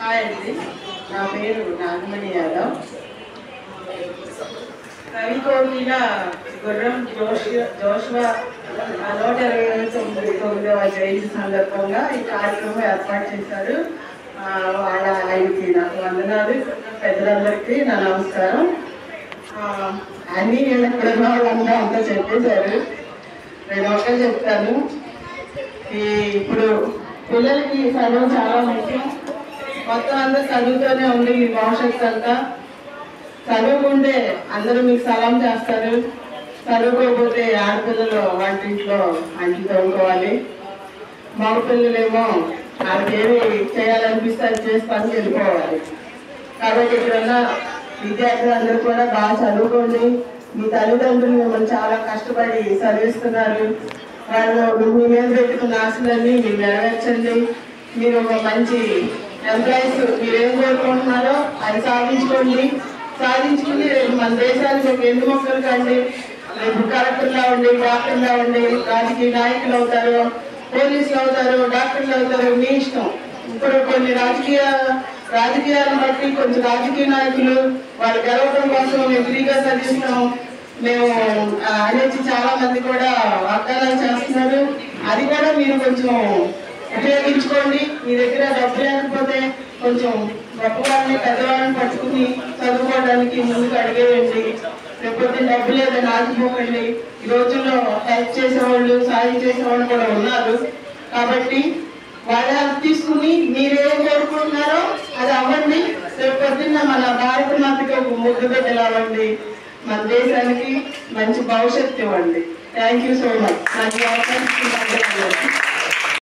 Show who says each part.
Speaker 1: Hi అండి, నా పేరు నాగమణి యాదవ్. కవికోకిల గుర్రం జోషువా 129వ జయంతి సందర్భంగా ఈ కార్యక్రమం ఏర్పాటు చేశారు. ఆయనకి నాకు వందనాలు. పెద్దలందరికీ నా నమస్కారం. అన్నీ వాళ్ళంతా అంతా చెప్పేశారు. నేను ఒకటే చెప్తాను, ఇప్పుడు పిల్లలకి చదువు చాలా ముఖ్యం. మొత్తం అంతా చదువుతూనే ఉంది. మీ భవిష్యత్తు అంతా చదువుకుంటే అందరూ మీకు సలాం చేస్తారు. చదువుకోకపోతే ఆడపిల్లలు వంటింట్లో అంటి తోముకోవాలి, మగపిల్లలేమో వాళ్ళకేమి చేయాలనిపిస్తే అది చేసి పని వెళ్ళిపోవాలి. కాబట్టి ఇక్కడున్న విద్యార్థులందరూ కూడా బాగా చదువుకోండి. మీ తల్లిదండ్రులు మిమ్మల్ని చాలా కష్టపడి చదివిస్తున్నారు. వాళ్ళు మీ మీద పెట్టుకున్న ఆశలన్నీ మీరు నెరవేర్చండి. మీరు ఒక మంచి ఎంప్లాయీస్, మీరేం కోరుకుంటున్నారో అది సాధించుకోండి. సాధించుకుని రేపు మన దేశానికి ఒక ఎన్ని మొక్కలు కండి. రేపు కలెక్టర్లు అవ్వండి, డాక్టర్లు అవ్వండి, రాజకీయ నాయకులు అవుతారు, పోలీసులు అవుతారు, డాక్టర్లు అవుతారు, మీ ఇష్టం. ఇప్పుడు కొన్ని రాజకీయాలను బట్టి కొంచెం రాజకీయ నాయకులు వాళ్ళు గెలవడం కోసం మేము ఫ్రీగా చదివిస్తాం మేము అనేసి చాలా మంది కూడా వాగ్దానాలు చేస్తున్నారు. అది కూడా మీరు కొంచెం ఉపయోగించుకోండి. మీ దగ్గర డబ్బు లేకపోతే కొంచెం గొప్పవాళ్ళని పెద్దవాళ్ళని పట్టుకుని చదువుకోవడానికి ముందుకు అడిగేయండి. లేకపోతే డబ్బు లేదని ఆగిపోకండి. ఈ రోజుల్లో హెల్ప్ చేసేవాళ్ళు, సాయం చేసేవాళ్ళు కూడా ఉన్నారు. కాబట్టి వాళ్ళ హెల్ప్ తీసుకుని మీరేం కోరుకుంటున్నారో అది అవ్వండి. రేపు పొద్దున్న మన భారత మాతకి ఒక ముద్దు బిడ్డలు అవ్వండి. మన దేశానికి మంచి భవిష్యత్తు ఇవ్వండి. Thank you so much. నాకు అవకాశం